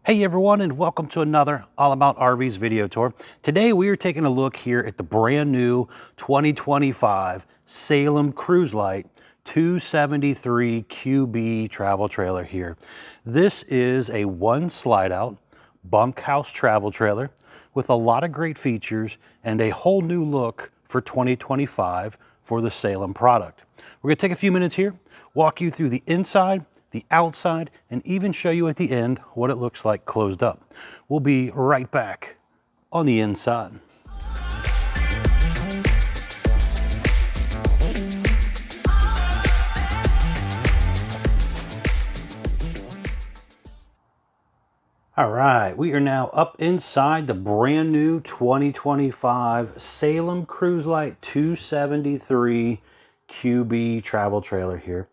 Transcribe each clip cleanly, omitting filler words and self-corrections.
Hey everyone, and welcome to another All About RVs video tour. Today we are taking a look here at the brand new 2025 Salem Cruise Lite 273 QB travel trailer here. This is a one slide out bunkhouse travel trailer with a lot of great features and a whole new look for 2025 for the Salem product. We're going to take a few minutes here, walk you through the inside, the outside, and even show you at the end what it looks like closed up. We'll be right back on the inside. All right, we are now up inside the brand new 2025 Salem Cruise Lite 273 QB travel trailer here.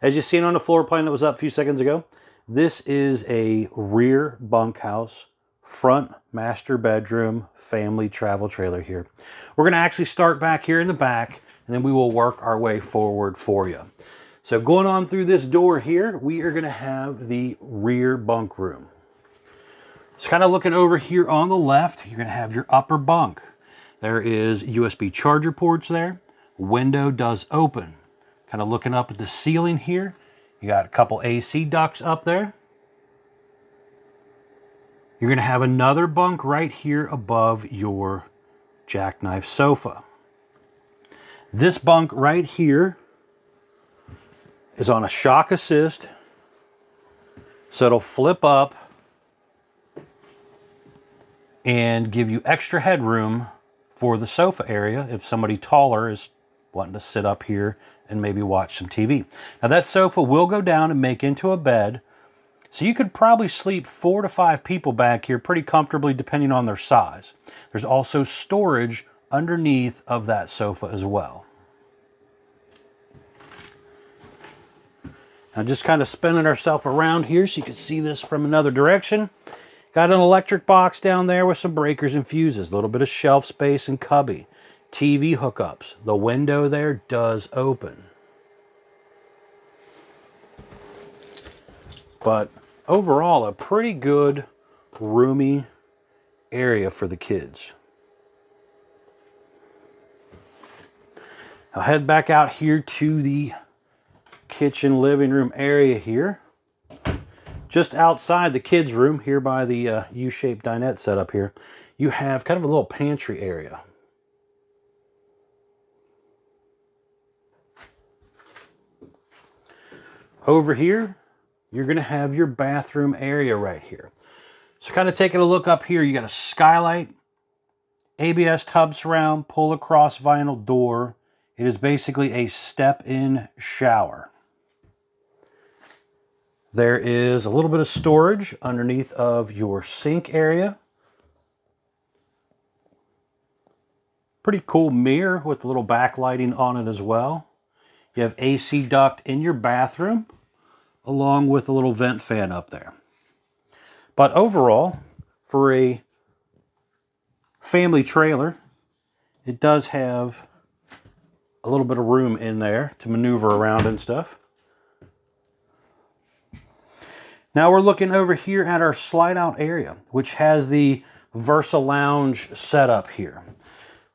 As you've seen on the floor plan that was up a few seconds ago, this is a rear bunkhouse, front master bedroom, family travel trailer here. We're going to actually start back here in the back, and then we will work our way forward for you. So going on through this door here, we are going to have the rear bunk room. So kind of looking over here on the left, you're going to have your upper bunk. There is USB charger ports there. Window does open. Kind of looking up at the ceiling here, you got a couple AC ducts up there. You're going to have another bunk right here above your jackknife sofa. This bunk right here is on a shock assist, so it'll flip up and give you extra headroom for the sofa area if somebody taller is wanting to sit up here and maybe watch some TV. Now that sofa will go down and make into a bed, so you could probably sleep 4 to 5 people back here pretty comfortably depending on their size. There's also storage underneath of that sofa as well. Now just kind of spinning ourselves around here so you can see this from another direction. Got an electric box down there with some breakers and fuses, a little bit of shelf space and cubby. TV hookups. The window there does open. But overall, a pretty good, roomy area for the kids. I'll head back out here to the kitchen living room area here. Just outside the kids' room here by the U-shaped dinette setup here, you have kind of a little pantry area. Over here, you're going to have your bathroom area right here. So kind of taking a look up here, you got a skylight, ABS tub surround, pull across vinyl door. It is basically a step-in shower. There is a little bit of storage underneath of your sink area. Pretty cool mirror with a little backlighting on it as well. You have AC duct in your bathroom, along with a little vent fan up there. But overall, for a family trailer, it does have a little bit of room in there to maneuver around and stuff. Now we're looking over here at our slide out area, which has the Versa Lounge setup here.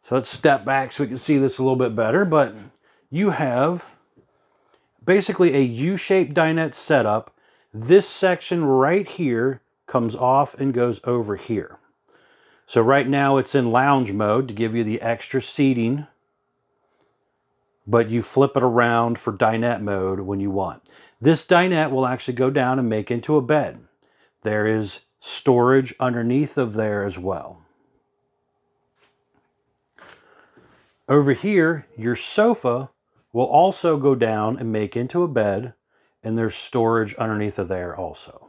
So let's step back so we can see this a little bit better, but you have basically a U-shaped dinette setup. This section right here comes off and goes over here. So right now it's in lounge mode to give you the extra seating, but you flip it around for dinette mode when you want. This dinette will actually go down and make into a bed. There is storage underneath of there as well. Over here, your sofa will also go down and make into a bed, and there's storage underneath of there also.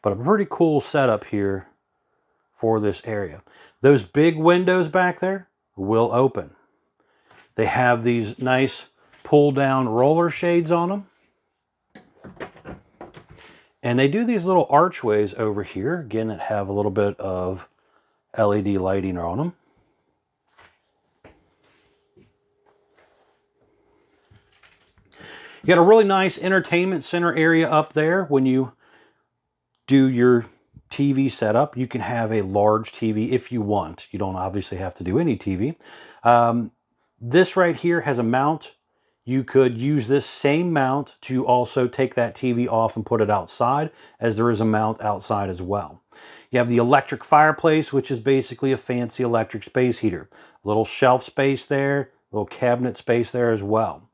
But a pretty cool setup here for this area. Those big windows back there will open. They have these nice pull down roller shades on them. And they do these little archways over here, again, that have a little bit of LED lighting on them. You got a really nice entertainment center area up there when you do your TV setup. You can have a large TV if you want. You don't obviously have to do any TV. This right here has a mount. You could use this same mount to also take that TV off and put it outside, as there is a mount outside as well. You have the electric fireplace, which is basically a fancy electric space heater. A little shelf space there, a little cabinet space there as well.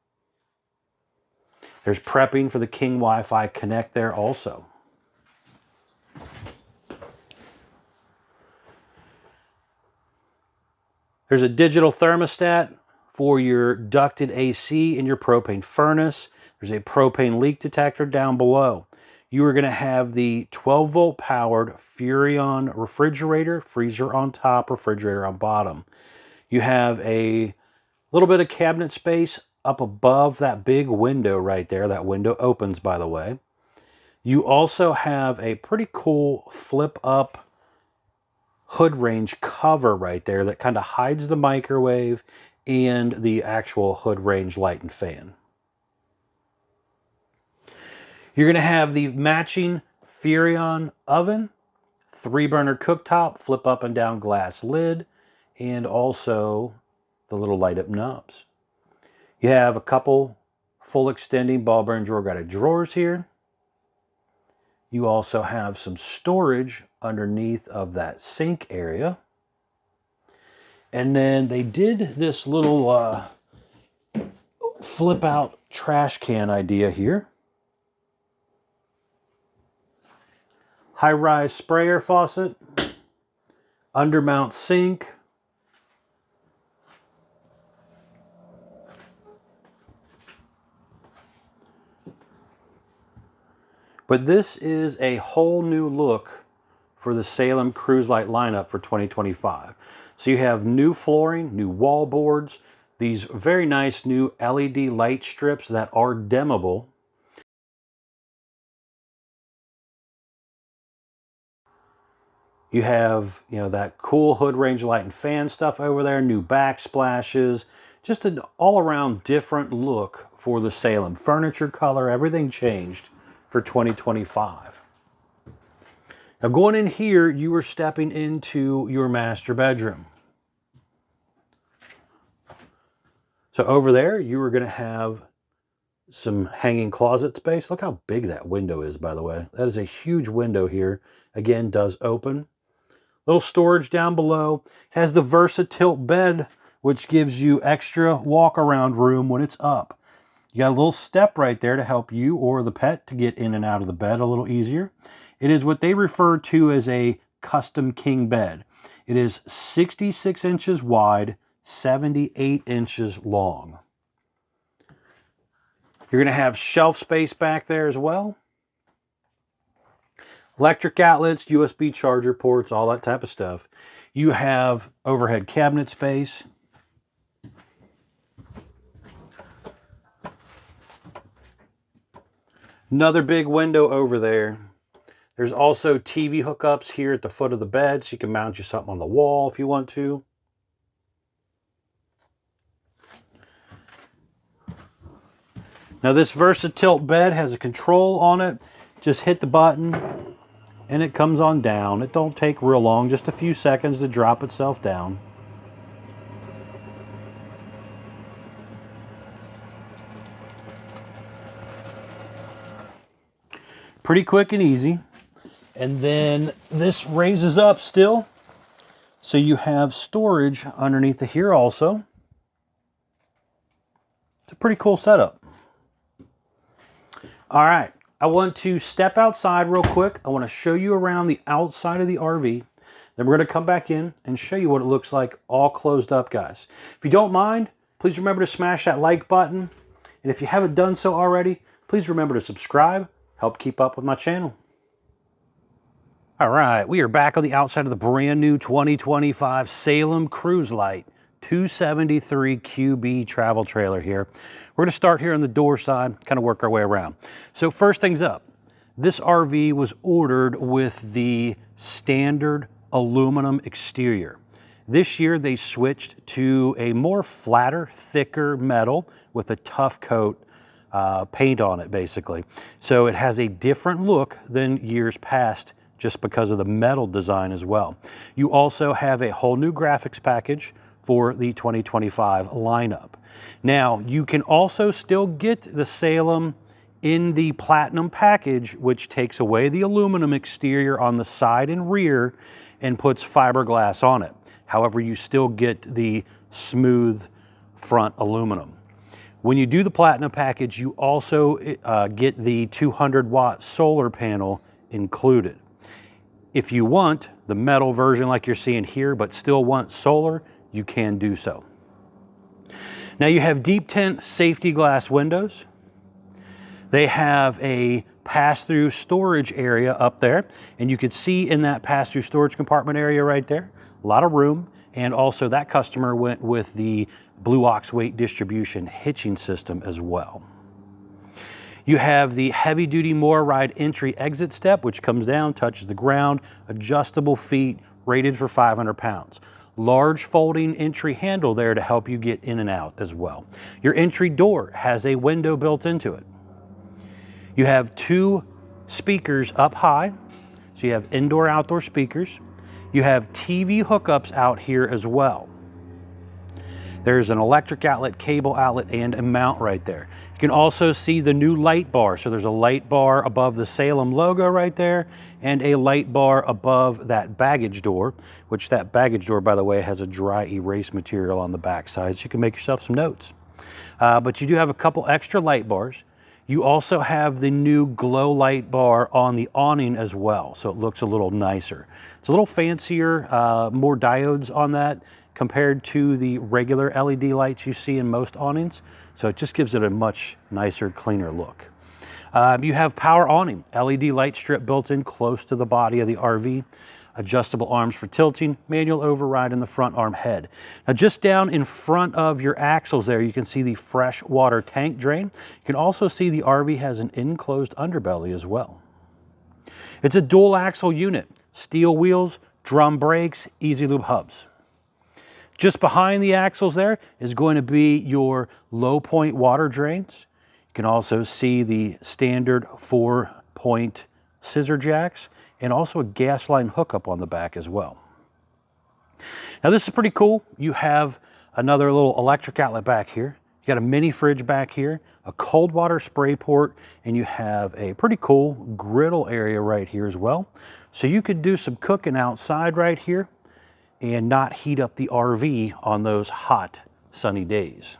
There's prepping for the King Wi-Fi Connect there also. There's a digital thermostat for your ducted AC in your propane furnace. There's a propane leak detector down below. You are going to have the 12-volt powered Furrion refrigerator, freezer on top, refrigerator on bottom. You have a little bit of cabinet space up above that big window right there. That window opens, by the way. You also have a pretty cool flip-up hood range cover right there that kind of hides the microwave and the actual hood range light and fan. You're going to have the matching Furrion oven, 3-burner cooktop, flip up and down glass lid, and also the little light up knobs. You have a couple full extending ball bearing drawer guided drawers here. You also have some storage underneath of that sink area. And then they did this little flip out trash can idea here. High-rise sprayer faucet, undermount sink, but this is a whole new look for the Salem Cruise Lite lineup for 2025. So you have new flooring, new wall boards, these very nice new LED light strips that are dimmable. You have, that cool hood range light and fan stuff over there, new backsplashes, just an all-around different look for the Salem. Furniture color, everything changed for 2025. Now going in here, you are stepping into your master bedroom. So over there, you are going to have some hanging closet space. Look how big that window is, by the way. That is a huge window here. Again, does open. Little storage down below. It has the VersaTilt bed, which gives you extra walk-around room when it's up. You got a little step right there to help you or the pet to get in and out of the bed a little easier. It is what they refer to as a custom king bed. It is 66 inches wide, 78 inches long. You're going to have shelf space back there as well. Electric outlets, USB charger ports, all that type of stuff. You have overhead cabinet space. Another big window over there. There's also TV hookups here at the foot of the bed, so you can mount you something on the wall if you want to. Now this VersaTilt bed has a control on it. Just hit the button and it comes on down. It don't take real long, just a few seconds to drop itself down. Pretty quick and easy. And then this raises up still, so you have storage underneath here also. It's a pretty cool setup. All right, I want to step outside real quick. I want to show you around the outside of the RV. Then we're going to come back in and show you what it looks like all closed up, guys. If you don't mind, please remember to smash that like button. And if you haven't done so already, please remember to subscribe. Help keep up with my channel. All right, we are back on the outside of the brand new 2025 Salem Cruise Lite 273 QB travel trailer here. We're going to start here on the door side, kind of work our way around. So first things up, this RV was ordered with the standard aluminum exterior. This year they switched to a more flatter, thicker metal with a tough coat paint on it basically. So it has a different look than years past just because of the metal design as well. You also have a whole new graphics package for the 2025 lineup. Now, you can also still get the Salem in the Platinum package, which takes away the aluminum exterior on the side and rear and puts fiberglass on it. However, you still get the smooth front aluminum. When you do the Platinum package, you also get the 200-watt solar panel included. If you want the metal version like you're seeing here, but still want solar, you can do so. Now you have deep tint safety glass windows. They have a pass-through storage area up there, and you can see in that pass-through storage compartment area right there, a lot of room, and also that customer went with the Blue Ox weight distribution hitching system as well. You have the heavy-duty MORride entry exit step, which comes down, touches the ground, adjustable feet, rated for 500 pounds. Large folding entry handle there to help you get in and out as well. Your entry door has a window built into it. You have 2 speakers up high, so you have indoor-outdoor speakers. You have TV hookups out here as well. There's an electric outlet, cable outlet, and a mount right there. You can also see the new light bar. So there's a light bar above the Salem logo right there, and a light bar above that baggage door, which that baggage door, by the way, has a dry erase material on the back side, so you can make yourself some notes. But you do have a couple extra light bars. You also have the new glow light bar on the awning as well, so it looks a little nicer. It's a little fancier, more diodes on that compared to the regular LED lights you see in most awnings, so it just gives it a much nicer, cleaner look. You have power awning, LED light strip built in close to the body of the RV, adjustable arms for tilting, manual override in the front arm head. Now just down in front of your axles there, you can see the fresh water tank drain. You can also see the RV has an enclosed underbelly as well. It's a dual axle unit, steel wheels, drum brakes, easy lube hubs. Just behind the axles there is going to be your low point water drains. You can also see the standard 4-point scissor jacks and also a gas line hookup on the back as well. Now this is pretty cool. You have another little electric outlet back here. You got a mini fridge back here, a cold water spray port, and you have a pretty cool griddle area right here as well. So you could do some cooking outside right here and not heat up the RV on those hot, sunny days.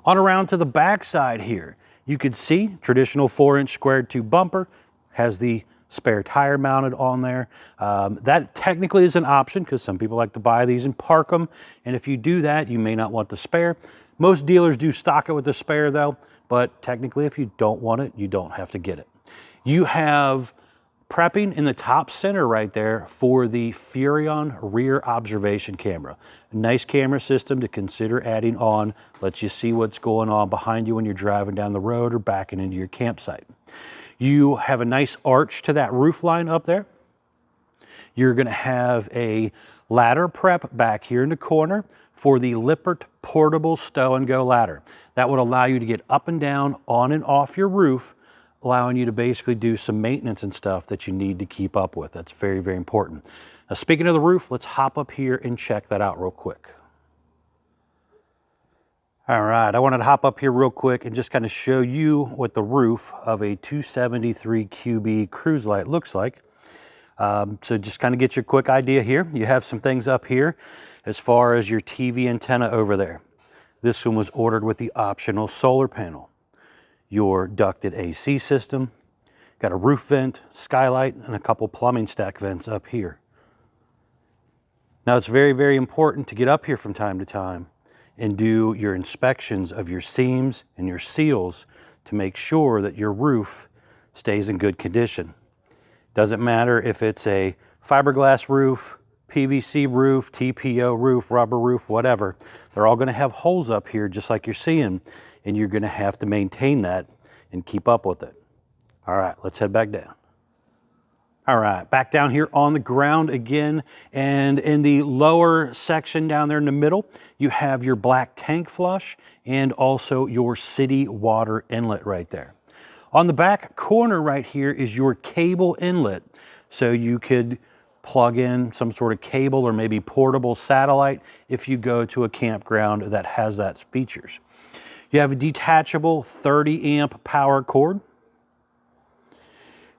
On around to the back side here, you could see traditional 4-inch squared tube bumper, has the spare tire mounted on there. That technically is an option because some people like to buy these and park them, and if you do that, you may not want the spare. Most dealers do stock it with the spare though, but technically if you don't want it, you don't have to get it. You have prepping in the top center right there for the Furrion rear observation camera. A nice camera system to consider adding on, lets you see what's going on behind you when you're driving down the road or backing into your campsite. You have a nice arch to that roof line up there. You're going to have a ladder prep back here in the corner for the Lippert portable stow and go ladder. That would allow you to get up and down, on and off your roof, allowing you to basically do some maintenance and stuff that you need to keep up with. That's very, very important. Now, speaking of the roof, let's hop up here and check that out real quick. All right, I wanted to hop up here real quick and just kind of show you what the roof of a 273 QB Cruise Lite looks like. So just kind of get your quick idea here. You have some things up here as far as your TV antenna over there. This one was ordered with the optional solar panel. Your ducted AC system, got a roof vent, skylight, and a couple plumbing stack vents up here. Now it's very, very important to get up here from time to time and do your inspections of your seams and your seals to make sure that your roof stays in good condition. Doesn't matter if it's a fiberglass roof, PVC roof, TPO roof, rubber roof, whatever. They're all going to have holes up here just like you're seeing, and you're going to have to maintain that and keep up with it. All right, let's head back down. All right, back down here on the ground again, and in the lower section down there in the middle, you have your black tank flush and also your city water inlet right there. On the back corner right here is your cable inlet, so you could plug in some sort of cable or maybe portable satellite if you go to a campground that has that features. You have a detachable 30 amp power cord.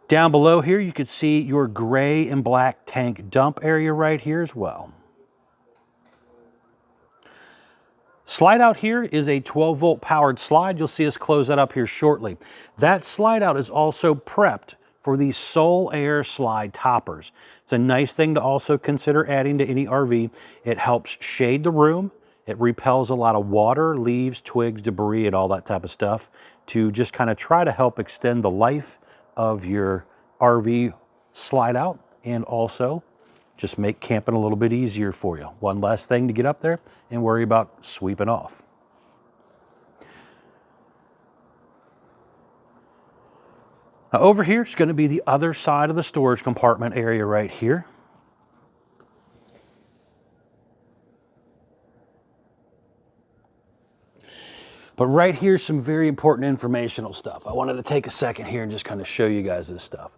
Down below here, you can see your gray and black tank dump area right here as well. Slide out here is a 12 volt powered slide. You'll see us close that up here shortly. That slide out is also prepped for these Soul Air slide toppers. It's a nice thing to also consider adding to any RV. It helps shade the room. It repels a lot of water, leaves, twigs, debris, and all that type of stuff to just kind of try to help extend the life of your RV slide out, and also just make camping a little bit easier for you. One less thing to get up there and worry about sweeping off. Now over here is going to be the other side of the storage compartment area right here. But right here's some very important informational stuff. I wanted to take a second here and just kind of show you guys this stuff.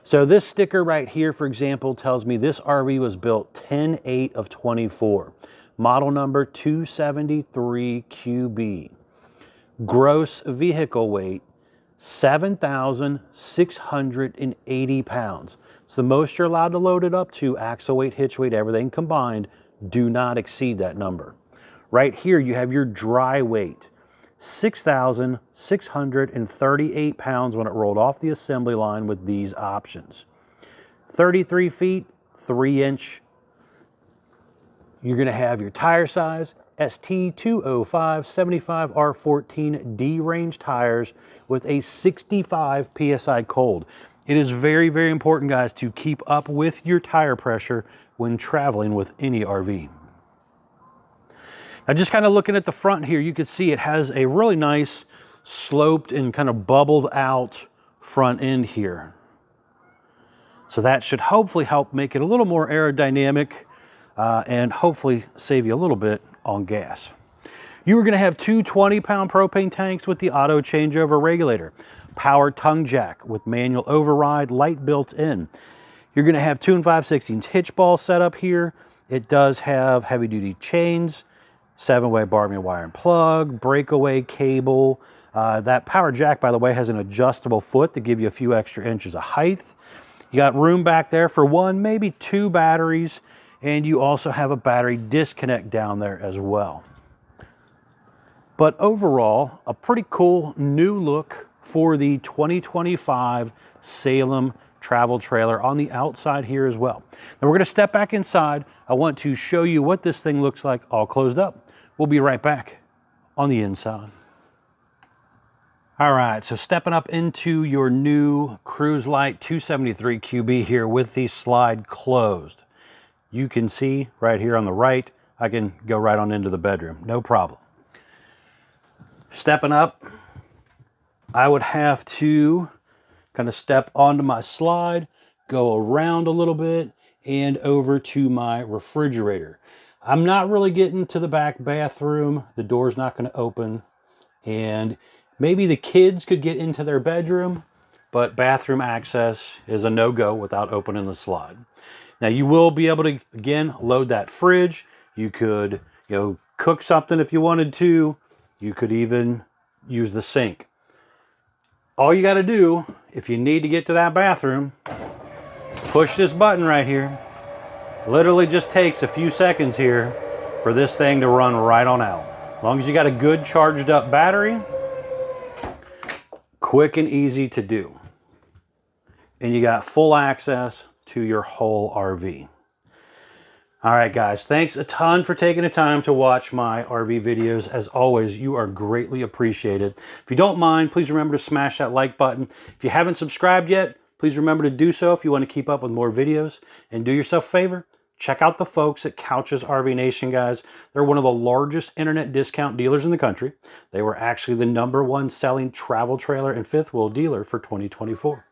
So this sticker right here, for example, tells me this RV was built 10/8 of 24. Model number 273 QB. Gross vehicle weight, 7,680 pounds. It's the most you're allowed to load it up to, axle weight, hitch weight, everything combined. Do not exceed that number. Right here, you have your dry weight. 6,638 pounds when it rolled off the assembly line with these options. 33 feet, 3 inch. You're going to have your tire size, ST205 75 R14 D range tires with a 65 PSI cold. It is very, very important, guys, to keep up with your tire pressure when traveling with any RV. Now, just kind of looking at the front here, you can see it has a really nice sloped and kind of bubbled out front end here. So that should hopefully help make it a little more aerodynamic and hopefully save you a little bit on gas. You are going to have two 20-pound propane tanks with the auto changeover regulator, power tongue jack with manual override, light built in. You're going to have 2 5/16 hitch ball set up here. It does have heavy-duty chains, 7-way barbed wire and plug, breakaway cable. That power jack, by the way, has an adjustable foot to give you a few extra inches of height. You got room back there for 1, maybe 2 batteries, and you also have a battery disconnect down there as well. But overall, a pretty cool new look for the 2025 Salem travel trailer on the outside here as well. Now we're going to step back inside. I want to show you what this thing looks like all closed up. We'll be right back on the inside. All right, so stepping up into your new Cruise Lite 273 QB here with the slide closed. You can see right here on the right, I can go right on into the bedroom, no problem. Stepping up, I would have to kind of step onto my slide, go around a little bit, and over to my refrigerator. I'm not really getting to the back bathroom. The door's not going to open. And maybe the kids could get into their bedroom, but bathroom access is a no-go without opening the slide. Now you will be able to, again, load that fridge. You could, cook something if you wanted to. You could even use the sink. All you got to do, if you need to get to that bathroom, push this button right here. Literally just takes a few seconds here for this thing to run right on out. As long as you got a good charged up battery, quick and easy to do. And you got full access to your whole RV. All right, guys, thanks a ton for taking the time to watch my RV videos. As always, you are greatly appreciated. If you don't mind, please remember to smash that like button. If you haven't subscribed yet, please remember to do so if you want to keep up with more videos. And do yourself a favor, check out the folks at Couch's RV Nation, guys. They're one of the largest internet discount dealers in the country. They were actually the #1 selling travel trailer and fifth wheel dealer for 2024.